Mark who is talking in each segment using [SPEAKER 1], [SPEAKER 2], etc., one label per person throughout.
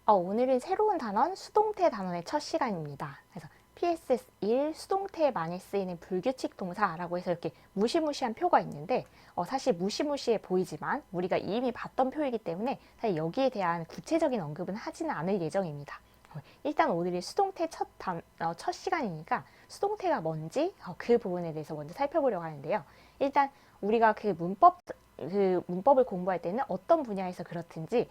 [SPEAKER 1] 오늘은 새로운 단원, 수동태 단원의 첫 시간입니다. 그래서 PSS1 수동태에 많이 쓰이는 불규칙 동사라고 해서 이렇게 무시무시한 표가 있는데 사실 무시무시해 보이지만 우리가 이미 봤던 표이기 때문에 사실 여기에 대한 구체적인 언급은 하지는 않을 예정입니다. 일단 오늘이 수동태 첫 시간이니까 수동태가 뭔지 그 부분에 대해서 먼저 살펴보려고 하는데요. 일단 우리가 그 문법을 공부할 때는 어떤 분야에서 그렇든지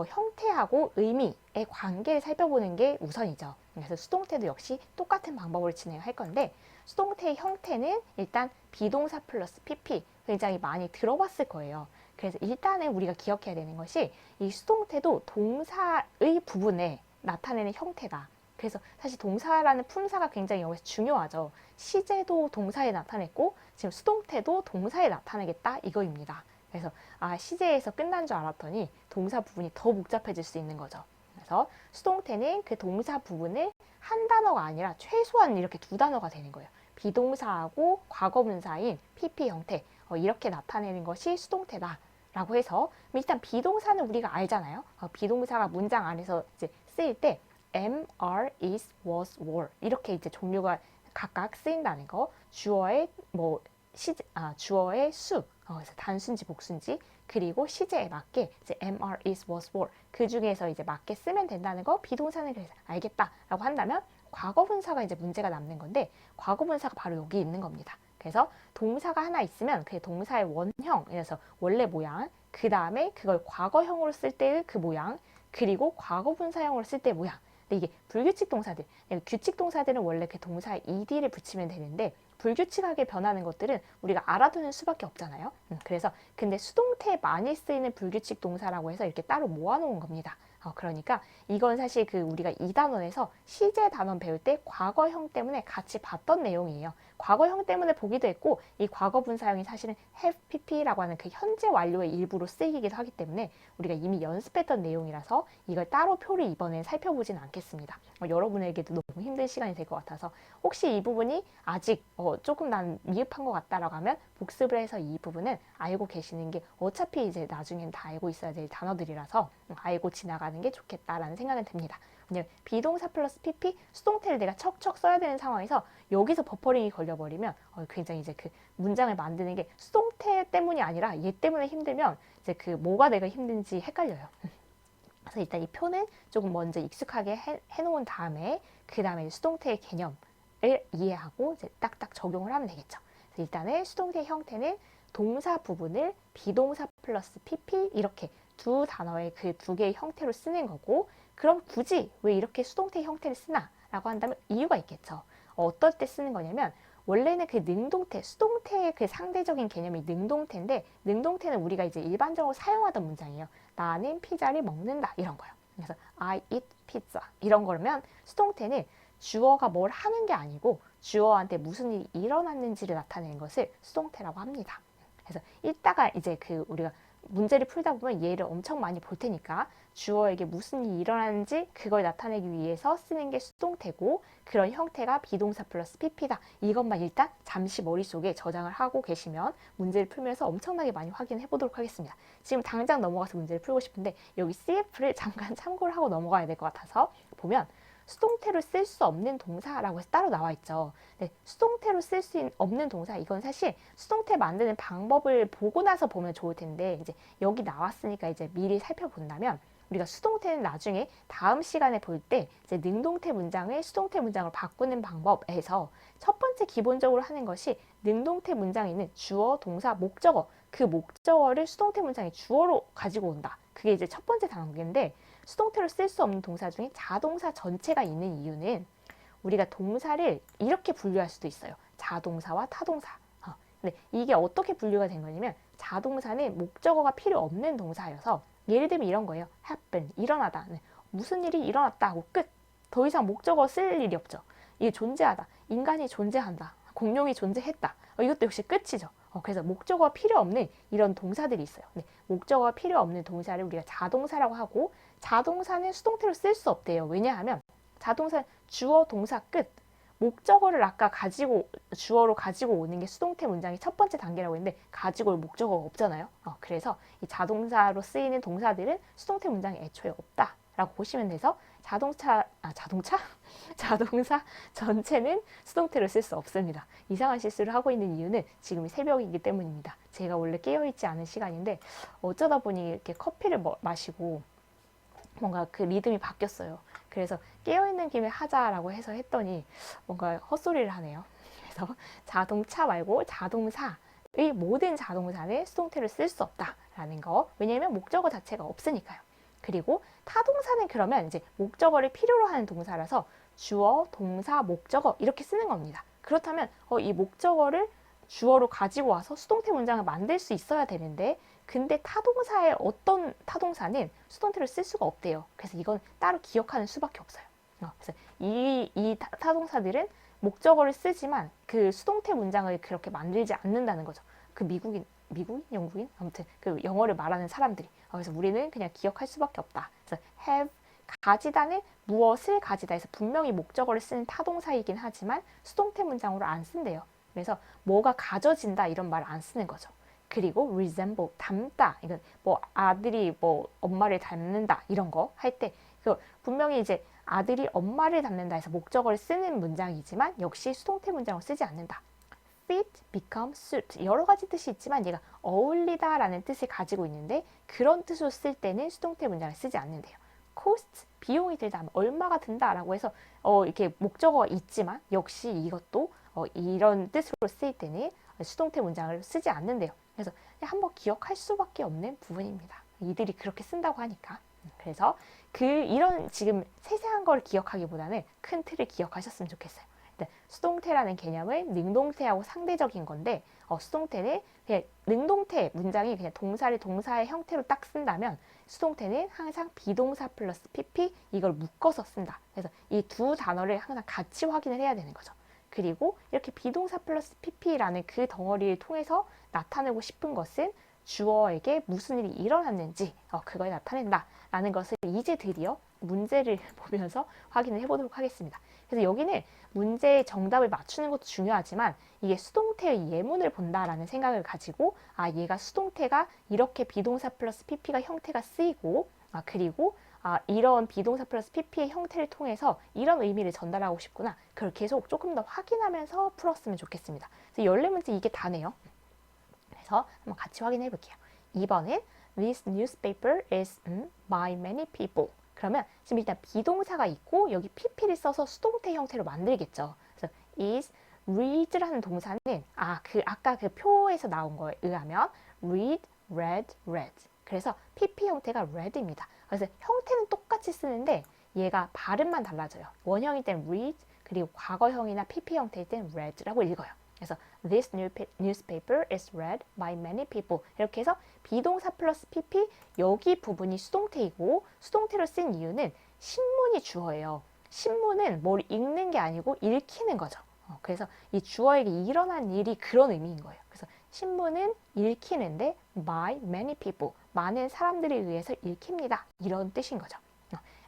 [SPEAKER 1] 형태하고 의미의 관계를 살펴보는 게 우선이죠. 그래서 수동태도 역시 똑같은 방법으로 진행할 건데 수동태의 형태는 일단 비동사 플러스 PP 굉장히 많이 들어봤을 거예요. 그래서 일단은 우리가 기억해야 되는 것이 이 수동태도 동사의 부분에 나타내는 형태다. 그래서 사실 동사라는 품사가 굉장히 여기서 중요하죠. 시제도 동사에 나타냈고 지금 수동태도 동사에 나타내겠다 이거입니다. 그래서 시제에서 끝난 줄 알았더니 동사 부분이 더 복잡해질 수 있는 거죠. 그래서 수동태는 그 동사 부분을 한 단어가 아니라 최소한 이렇게 두 단어가 되는 거예요. 비동사하고 과거분사인 PP 형태 이렇게 나타내는 것이 수동태다. 라고 해서 일단 비동사는 우리가 알잖아요. 비동사가 문장 안에서 이제 쓰일 때 am, are, is, was, were 이렇게 이제 종류가 각각 쓰인다는 거. 주어의 수, 그래서 단수인지 복수인지 그리고 시제에 맞게 이제 am, are, is, was, were 그 중에서 이제 맞게 쓰면 된다는 거. 비동사는 그래서 알겠다라고 한다면 과거분사가 이제 문제가 남는 건데 과거분사가 바로 여기 있는 겁니다. 그래서 동사가 하나 있으면 그 동사의 원형, 그래서 원래 모양, 그 다음에 그걸 과거형으로 쓸 때의 그 모양, 그리고 과거분사형으로 쓸 때의 모양. 근데 이게 불규칙 동사들, 규칙 동사들은 원래 그 동사에 ed를 붙이면 되는데 불규칙하게 변하는 것들은 우리가 알아두는 수밖에 없잖아요. 그래서 근데 수동태에 많이 쓰이는 불규칙 동사라고 해서 이렇게 따로 모아놓은 겁니다. 그러니까 이건 사실 그 우리가 2단원에서 시제 단원 배울 때 과거형 때문에 같이 봤던 내용이에요. 과거형 때문에 보기도 했고 이 과거분사형이 사실은 have pp라고 하는 그 현재 완료의 일부로 쓰이기도 하기 때문에 우리가 이미 연습했던 내용이라서 이걸 따로 표를 이번엔 살펴보진 않겠습니다. 여러분에게도 너무 힘든 시간이 될 것 같아서 혹시 이 부분이 아직 조금 난 미흡한 것 같다라고 하면 복습을 해서 이 부분은 알고 계시는 게 어차피 이제 나중엔 다 알고 있어야 될 단어들이라서 알고 지나가는 게 좋겠다라는 생각은 듭니다. 왜냐면 비동사 플러스 PP 수동태를 내가 척척 써야 되는 상황에서 여기서 버퍼링이 걸려버리면 굉장히 이제 그 문장을 만드는 게 수동태 때문이 아니라 얘 때문에 힘들면 이제 그 뭐가 내가 힘든지 헷갈려요. 그래서 일단 이 표는 조금 먼저 익숙하게 해놓은 다음에 그 다음에 수동태의 개념을 이해하고 이제 딱딱 적용을 하면 되겠죠. 그래서 일단은 수동태 형태는 동사 부분을 비동사 플러스 PP 이렇게 두 단어의 그 두 개의 형태로 쓰는 거고 그럼 굳이 왜 이렇게 수동태 형태를 쓰나? 라고 한다면 이유가 있겠죠. 어떨 때 쓰는 거냐면 원래는 그 능동태, 수동태의 그 상대적인 개념이 능동태인데 능동태는 우리가 이제 일반적으로 사용하던 문장이에요. 나는 피자를 먹는다 이런 거요. 그래서 I eat pizza 이런 거면 수동태는 주어가 뭘 하는 게 아니고 주어한테 무슨 일이 일어났는지를 나타내는 것을 수동태라고 합니다. 그래서 이따가 이제 그 우리가 문제를 풀다 보면 얘를 엄청 많이 볼 테니까 주어에게 무슨 일이 일어나는지 그걸 나타내기 위해서 쓰는 게 수동태고 그런 형태가 비동사 플러스 PP다. 이것만 일단 잠시 머릿속에 저장을 하고 계시면 문제를 풀면서 엄청나게 많이 확인해 보도록 하겠습니다. 지금 당장 넘어가서 문제를 풀고 싶은데 여기 CF를 잠깐 참고를 하고 넘어가야 될 것 같아서 보면 수동태로 쓸 수 없는 동사라고 해서 따로 나와 있죠. 네, 수동태로 쓸 수 없는 동사 이건 사실 수동태 만드는 방법을 보고 나서 보면 좋을 텐데 이제 여기 나왔으니까 이제 미리 살펴본다면 우리가 수동태는 나중에 다음 시간에 볼 때 이제 능동태 문장을 수동태 문장으로 바꾸는 방법에서 첫 번째 기본적으로 하는 것이 능동태 문장에 있는 주어, 동사, 목적어 그 목적어를 수동태 문장의 주어로 가지고 온다. 그게 이제 첫 번째 단계인데 수동태로 쓸 수 없는 동사 중에 자동사 전체가 있는 이유는 우리가 동사를 이렇게 분류할 수도 있어요. 자동사와 타동사. 근데 이게 어떻게 분류가 된 거냐면 자동사는 목적어가 필요 없는 동사여서 예를 들면 이런 거예요. happen, 일어나다. 네. 무슨 일이 일어났다 하고 끝. 더 이상 목적어 쓸 일이 없죠. 이게 존재하다. 인간이 존재한다. 공룡이 존재했다. 이것도 역시 끝이죠. 그래서 목적어가 필요 없는 이런 동사들이 있어요. 네. 목적어가 필요 없는 동사를 우리가 자동사라고 하고 자동사는 수동태로 쓸 수 없대요. 왜냐하면 자동사 주어, 동사, 끝. 목적어를 아까 주어로 가지고 오는 게 수동태 문장의 첫 번째 단계라고 했는데 가지고 올 목적어가 없잖아요. 그래서 이 자동사로 쓰이는 동사들은 수동태 문장에 애초에 없다. 라고 보시면 돼서 자동차 자동사 전체는 수동태로 쓸 수 없습니다. 이상한 실수를 하고 있는 이유는 지금 새벽이기 때문입니다. 제가 원래 깨어있지 않은 시간인데 어쩌다 보니 이렇게 커피를 마시고 뭔가 그 리듬이 바뀌었어요. 그래서 깨어있는 김에 하자라고 해서 했더니 뭔가 헛소리를 하네요. 그래서 자동차 말고 자동사의 모든 자동사는 수동태를 쓸 수 없다라는 거. 왜냐하면 목적어 자체가 없으니까요. 그리고 타동사는 그러면 이제 목적어를 필요로 하는 동사라서 주어, 동사, 목적어 이렇게 쓰는 겁니다. 그렇다면 이 목적어를 주어로 가지고 와서 수동태 문장을 만들 수 있어야 되는데 근데 타동사의 어떤 타동사는 수동태를 쓸 수가 없대요. 그래서 이건 따로 기억하는 수밖에 없어요. 그래서 이 타동사들은 목적어를 쓰지만 그 수동태 문장을 그렇게 만들지 않는다는 거죠. 그 미국인, 영국인? 아무튼 그 영어를 말하는 사람들이. 그래서 우리는 그냥 기억할 수밖에 없다. 그래서 have, 가지다는 무엇을 가지다 해서 분명히 목적어를 쓰는 타동사이긴 하지만 수동태 문장으로 안 쓴대요. 그래서 뭐가 가져진다 이런 말 안 쓰는 거죠. 그리고 resemble, 닮다. 이건 뭐 아들이 뭐 엄마를 닮는다 이런 거 할 때 분명히 이제 아들이 엄마를 닮는다 해서 목적어를 쓰는 문장이지만 역시 수동태 문장을 쓰지 않는다. fit, become, suit 여러 가지 뜻이 있지만 얘가 어울리다 라는 뜻을 가지고 있는데 그런 뜻으로 쓸 때는 수동태 문장을 쓰지 않는데요. cost, 비용이 들다, 얼마가 든다 라고 해서 이렇게 목적어가 있지만 역시 이것도 이런 뜻으로 쓰일 때는 수동태 문장을 쓰지 않는데요. 그래서 한번 기억할 수밖에 없는 부분입니다. 이들이 그렇게 쓴다고 하니까. 그래서 이런 지금 세세한 걸 기억하기보다는 큰 틀을 기억하셨으면 좋겠어요. 수동태라는 개념은 능동태하고 상대적인 건데 수동태는 그냥 능동태 문장이 그냥 동사를 동사의 형태로 딱 쓴다면 수동태는 항상 비동사 플러스 pp 이걸 묶어서 쓴다. 그래서 이 두 단어를 항상 같이 확인을 해야 되는 거죠. 그리고 이렇게 비동사 플러스 pp라는 그 덩어리를 통해서 나타내고 싶은 것은 주어에게 무슨 일이 일어났는지 그걸 나타낸다 라는 것을 이제 드디어 문제를 보면서 확인을 해보도록 하겠습니다. 그래서 여기는 문제의 정답을 맞추는 것도 중요하지만 이게 수동태의 예문을 본다라는 생각을 가지고 얘가 수동태가 이렇게 비동사 플러스 pp가 형태가 쓰이고 그리고 이런 비동사 플러스 pp의 형태를 통해서 이런 의미를 전달하고 싶구나. 그걸 계속 조금 더 확인하면서 풀었으면 좋겠습니다. 그래서 14문제 이게 다네요. 그래서 한번 같이 확인해 볼게요. 2번은 This newspaper is by many people. 그러면 지금 일단 비동사가 있고 여기 pp를 써서 수동태 형태로 만들겠죠. 그래서 is read라는 동사는 아까 그 표에서 나온 거에 의하면 read, read, read. 그래서 pp 형태가 read입니다. 그래서 형태는 똑같이 쓰는데 얘가 발음만 달라져요. 원형일 땐 read, 그리고 과거형이나 pp 형태일 땐 read라고 읽어요. 그래서 This newspaper is read by many people. 이렇게 해서 비동사 플러스 pp 여기 부분이 수동태이고 수동태로 쓴 이유는 신문이 주어예요. 신문은 뭘 읽는 게 아니고 읽히는 거죠. 그래서 이 주어에게 일어난 일이 그런 의미인 거예요. 그래서 신문은 읽히는데 by many people 많은 사람들에 의해서 읽힙니다. 이런 뜻인 거죠.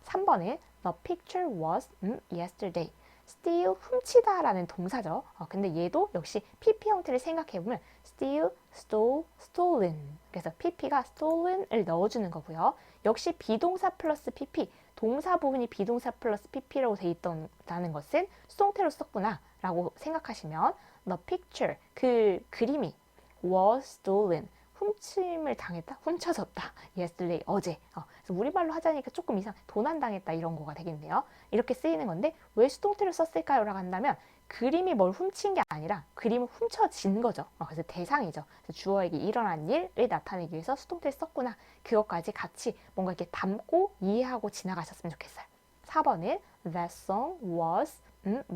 [SPEAKER 1] 3번은 The picture was yesterday. steal, 훔치다 라는 동사죠. 근데 얘도 역시 pp 형태를 생각해보면 steal, stole, stolen. 그래서 pp가 stolen을 넣어주는 거고요. 역시 비동사 플러스 pp, 동사 부분이 비동사 플러스 pp라고 돼 있다는 것은 수동태로 썼구나 라고 생각하시면 the picture, 그 그림이 was stolen, 훔침을 당했다? 훔쳐졌다. yesterday, 어제. 그래서 우리말로 하자니까 조금 도난당했다 이런 거가 되겠네요. 이렇게 쓰이는 건데 왜 수동태를 썼을까요? 라고 한다면 그림이 뭘 훔친 게 아니라 그림은 훔쳐진 거죠. 그래서 대상이죠. 그래서 주어에게 일어난 일을 나타내기 위해서 수동태를 썼구나. 그것까지 같이 뭔가 이렇게 담고 이해하고 지나가셨으면 좋겠어요. 4번은 That song was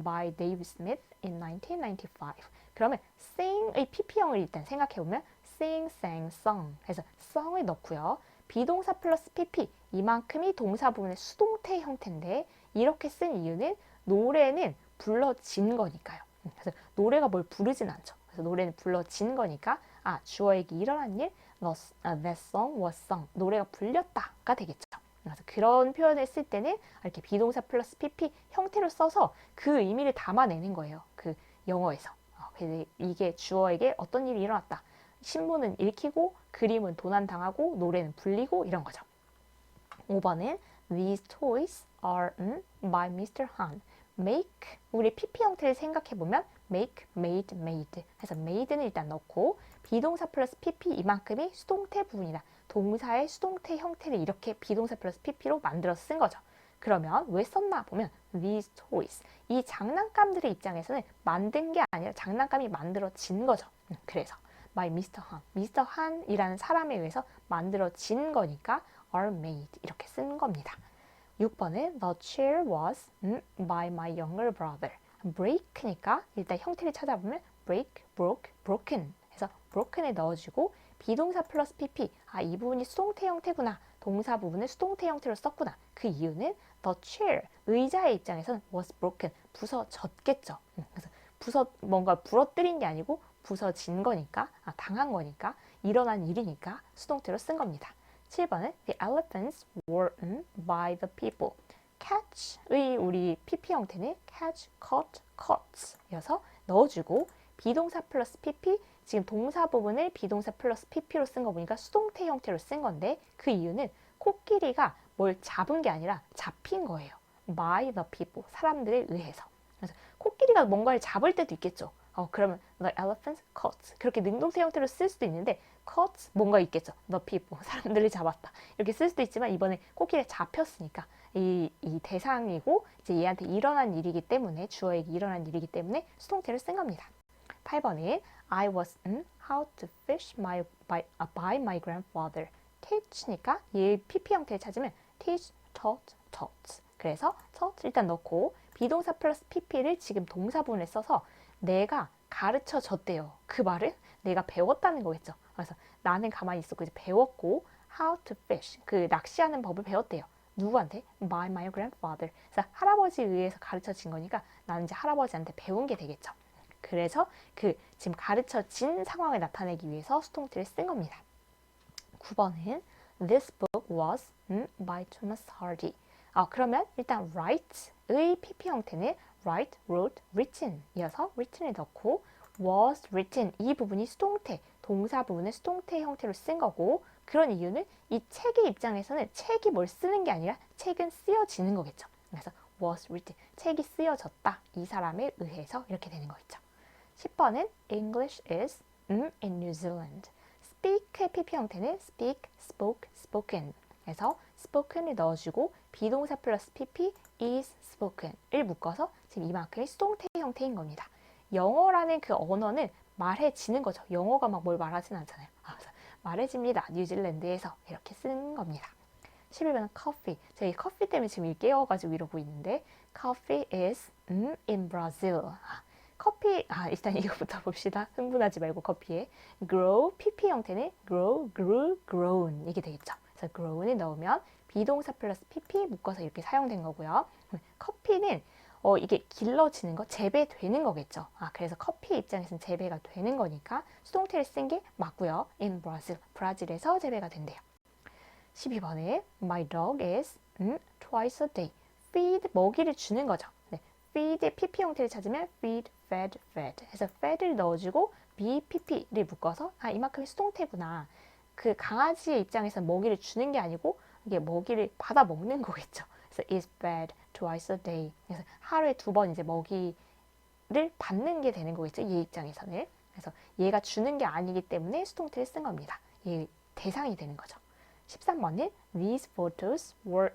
[SPEAKER 1] by Dave Smith in 1995. 그러면 sing의 pp형을 일단 생각해보면 sing, sang, sung. 그래서 sung을 넣고요. 비동사 플러스 pp 이만큼이 동사 부분의 수동태 형태인데 이렇게 쓴 이유는 노래는 불러진 거니까요. 그래서 노래가 뭘 부르진 않죠. 그래서 노래는 불러진 거니까 주어에게 일어난 일 that song was sung. 노래가 불렸다가 되겠죠. 그래서 그런 표현을 쓸 때는 이렇게 비동사 플러스 pp 형태로 써서 그 의미를 담아내는 거예요. 그 영어에서. 그래서 이게 주어에게 어떤 일이 일어났다. 신문은 읽히고 그림은 도난당하고 노래는 불리고 이런 거죠. 5번은 These toys are by Mr. Han. Make, 우리 PP 형태를 생각해보면 make, made, made 해서 made는 일단 넣고 비동사 플러스 PP 이만큼이 수동태 부분이다. 동사의 수동태 형태를 이렇게 비동사 플러스 PP로 만들어서 쓴 거죠. 그러면 왜 썼나 보면 these toys, 이 장난감들의 입장에서는 만든 게 아니라 장난감이 만들어진 거죠. 그래서 by Mr. Han, Mr. Han이라는 사람에 의해서 만들어진 거니까 are made 이렇게 쓴 겁니다. 6번은 the chair was by my younger brother. break니까 일단 형태를 찾아보면 break, broke, broken 해서 broken에 넣어주고 비동사 플러스 pp, 이 부분이 수동태 형태구나. 동사 부분을 수동태 형태로 썼구나. 그 이유는 the chair, 의자의 입장에서는 was broken, 부서졌겠죠. 그래서 뭔가 부러뜨린 게 아니고 부서진 거니까, 당한 거니까, 일어난 일이니까 수동태로 쓴 겁니다. 7번은 the elephants were by the people. catch의 우리 pp 형태는 catch, caught, caught 여서 넣어주고 비동사 플러스 pp, 지금 동사 부분을 비동사 플러스 pp로 쓴 거 보니까 수동태 형태로 쓴 건데 그 이유는 코끼리가 뭘 잡은 게 아니라 잡힌 거예요. by the people, 사람들에 의해서. 그래서 코끼리가 뭔가를 잡을 때도 있겠죠. 그러면 the elephants caught 그렇게 능동태 형태로 쓸 수도 있는데 caught 뭔가 있겠죠. the people, 사람들을 잡았다. 이렇게 쓸 수도 있지만 이번에 코끼리가 잡혔으니까 이 대상이고 이제 얘한테 일어난 일이기 때문에 주어에게 일어난 일이기 때문에 수동태를 쓴 겁니다. 8번은 I was how to fish by my grandfather. teach니까 얘 pp 형태를 찾으면 teach, taught, taught. 그래서 taught 일단 넣고 비동사 플러스 pp를 지금 동사 부분에 써서 내가 가르쳐 줬대요. 그 말은 내가 배웠다는 거겠죠. 그래서 나는 가만히 있었고 이제 배웠고 how to fish 그 낚시하는 법을 배웠대요. 누구한테? by my grandfather. 그래서 할아버지에 의해서 가르쳐진 거니까 나는 이제 할아버지한테 배운 게 되겠죠. 그래서 그 지금 가르쳐진 상황을 나타내기 위해서 수동태를 쓴 겁니다. 9번은 This book was by Thomas Hardy. 그러면 일단 write의 pp 형태는 write, wrote, written 이어서 written을 넣고 was written 이 부분이 수동태, 동사 부분을 수동태 형태로 쓴 거고 그런 이유는 이 책의 입장에서는 책이 뭘 쓰는 게 아니라 책은 쓰여지는 거겠죠. 그래서 was written, 책이 쓰여졌다. 이 사람에 의해서 이렇게 되는 거겠죠. 10번은 English is in New Zealand. speak의 pp 형태는 speak, spoke, spoken 그래서 spoken을 넣어주고 비동사 플러스 pp is spoken을 묶어서 지금 이만큼이 수동태 형태인 겁니다. 영어라는 그 언어는 말해지는 거죠. 영어가 막 뭘 말하진 않잖아요. 그래서 말해집니다. 뉴질랜드에서 이렇게 쓰는 겁니다. 11번은 coffee. 저희 커피 때문에 지금 깨워가지고 이러고 있는데 coffee is in Brazil. 커피, 일단 이거부터 봅시다. 흥분하지 말고 커피에. grow, pp 형태는 grow, grew, grown 이게 되겠죠. 그래서 grow를 넣으면 비동사 플러스 pp 묶어서 이렇게 사용된 거고요. 커피는 이게 길러지는 거, 재배되는 거겠죠. 그래서 커피 입장에서는 재배가 되는 거니까 수동태를 쓴 게 맞고요. in Brazil, 브라질에서 재배가 된대요. 12번에 my dog is twice a day. feed, 먹이를 주는 거죠. feed, pp 형태를 찾으면 feed, fed, fed 해서 fed를 넣어주고 bpp를 묶어서 이만큼이 수동태구나. 그 강아지의 입장에서 먹이를 주는 게 아니고 이게 먹이를 받아 먹는 거겠죠. 그래서 is fed twice a day. 그래서 하루에 2번 이제 먹이를 받는 게 되는 거겠죠. 얘 입장에서는. 그래서 얘가 주는 게 아니기 때문에 수동태를 쓴 겁니다. 얘 대상이 되는 거죠. 13번은 these photos were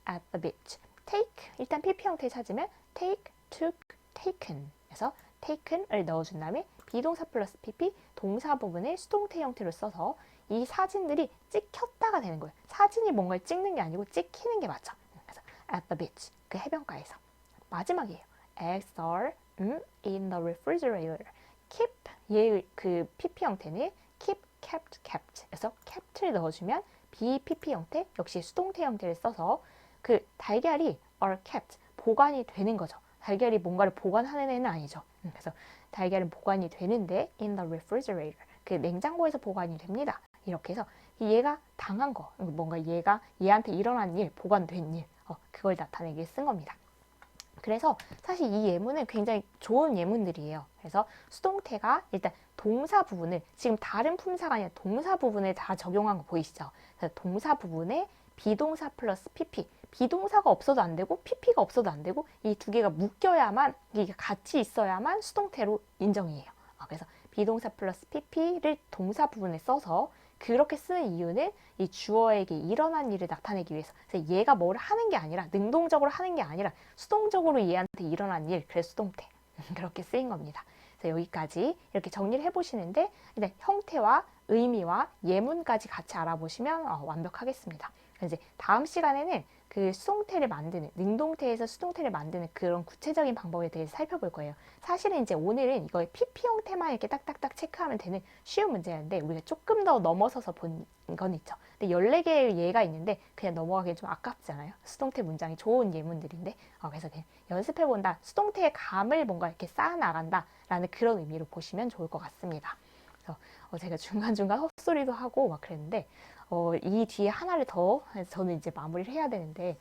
[SPEAKER 1] at the beach. take 일단 pp 형태 찾으면 take, took, taken 그래서 taken을 넣어준 다음에 비동사 플러스 pp 동사 부분을 수동태 형태로 써서 이 사진들이 찍혔다가 되는 거예요. 사진이 뭔가를 찍는 게 아니고 찍히는 게 맞죠. 그래서 at the beach 그 해변가에서. 마지막이에요. eggs are in the refrigerator. keep 얘 그 pp 형태는 keep, kept, kept 그래서 kept를 넣어주면 bpp 형태 역시 수동태 형태를 써서 그 달걀이 are kept 보관이 되는 거죠. 달걀이 뭔가를 보관하는 애는 아니죠. 그래서 달걀은 보관이 되는데 in the refrigerator 그 냉장고에서 보관이 됩니다. 이렇게 해서 얘가 당한 거 뭔가 얘한테 일어난 일 보관된 일 그걸 나타내기 위해 쓴 겁니다. 그래서 사실 이 예문은 굉장히 좋은 예문들이에요. 그래서 수동태가 일단 동사 부분을 지금 다른 품사가 아니라 동사 부분에 다 적용한 거 보이시죠? 그래서 동사 부분에 비동사 플러스 pp 비동사가 없어도 안 되고 PP가 없어도 안 되고 이 두 개가 묶여야만 이게 같이 있어야만 수동태로 인정이에요. 그래서 비동사 플러스 PP를 동사 부분에 써서 그렇게 쓰는 이유는 이 주어에게 일어난 일을 나타내기 위해서. 그래서 얘가 뭘 하는 게 아니라 능동적으로 하는 게 아니라 수동적으로 얘한테 일어난 일, 그래서 수동태. 그렇게 쓰인 겁니다. 그래서 여기까지 이렇게 정리를 해보시는데 일단 형태와 의미와 예문까지 같이 알아보시면 완벽하겠습니다. 이제 다음 시간에는 그 수동태를 만드는, 능동태에서 수동태를 만드는 그런 구체적인 방법에 대해서 살펴볼 거예요. 사실은 이제 오늘은 이거의 PP 형태만 이렇게 딱딱딱 체크하면 되는 쉬운 문제였는데 우리가 조금 더 넘어서서 본 건 있죠. 근데 14개의 예가 있는데 그냥 넘어가기 좀 아깝잖아요. 수동태 문장이 좋은 예문들인데 그래서 그냥 연습해본다. 수동태의 감을 뭔가 이렇게 쌓아나간다 라는 그런 의미로 보시면 좋을 것 같습니다. 그래서 제가 중간중간 헛소리도 하고 막 그랬는데 이 뒤에 하나를 더 저는 이제 마무리를 해야 되는데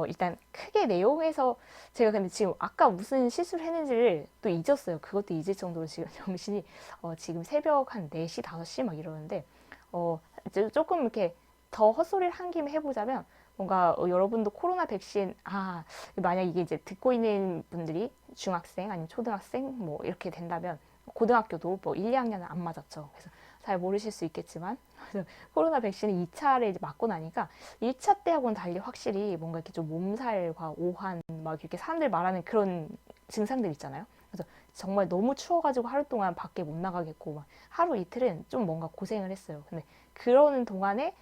[SPEAKER 1] 일단 크게 내용에서 제가 근데 지금 아까 무슨 실수를 했는지를 또 잊었어요. 그것도 잊을 정도로 지금 정신이 지금 새벽 한 4시, 5시 막 이러는데 이제 조금 이렇게 더 헛소리를 한 김에 해보자면 뭔가 여러분도 코로나 백신 만약 이게 이제 듣고 있는 분들이 중학생 아니면 초등학생 뭐 이렇게 된다면 고등학교도 뭐 1, 2학년은 안 맞았죠. 그래서 잘 모르실 수 있겠지만 코로나 백신을 2차를 이제 맞고 나니까 1차 때하고는 달리 확실히 뭔가 이렇게 좀 몸살과 오한 막 이렇게 사람들 말하는 그런 증상들 있잖아요. 그래서 정말 너무 추워가지고 하루 동안 밖에 못 나가겠고 막 하루 이틀은 좀 뭔가 고생을 했어요. 근데 그러는 동안에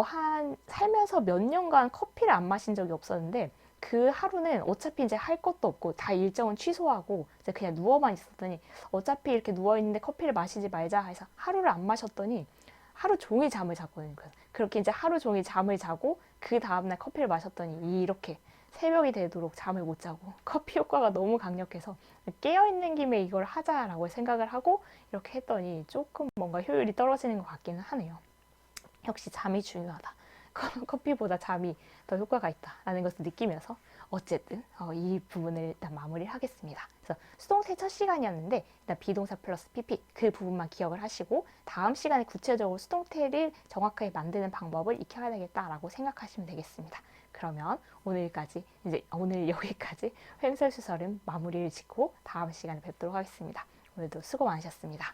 [SPEAKER 1] 한 살면서 몇 년간 커피를 안 마신 적이 없었는데 그 하루는 어차피 이제 할 것도 없고 다 일정은 취소하고 이제 그냥 누워만 있었더니 어차피 이렇게 누워 있는데 커피를 마시지 말자 해서 하루를 안 마셨더니 하루 종일 잠을 잤거든요. 그렇게 이제 하루 종일 잠을 자고 그 다음날 커피를 마셨더니 이렇게 새벽이 되도록 잠을 못 자고 커피 효과가 너무 강력해서 깨어있는 김에 이걸 하자라고 생각을 하고 이렇게 했더니 조금 뭔가 효율이 떨어지는 것 같기는 하네요. 역시 잠이 중요하다. 커피보다 잠이 더 효과가 있다라는 것을 느끼면서 어쨌든 이 부분을 일단 마무리를 하겠습니다. 그래서 수동태 첫 시간이었는데 일단 비동사 플러스 PP 그 부분만 기억을 하시고 다음 시간에 구체적으로 수동태를 정확하게 만드는 방법을 익혀야 되겠다라고 생각하시면 되겠습니다. 그러면 오늘 여기까지 횡설수설은 마무리를 짓고 다음 시간에 뵙도록 하겠습니다. 오늘도 수고 많으셨습니다.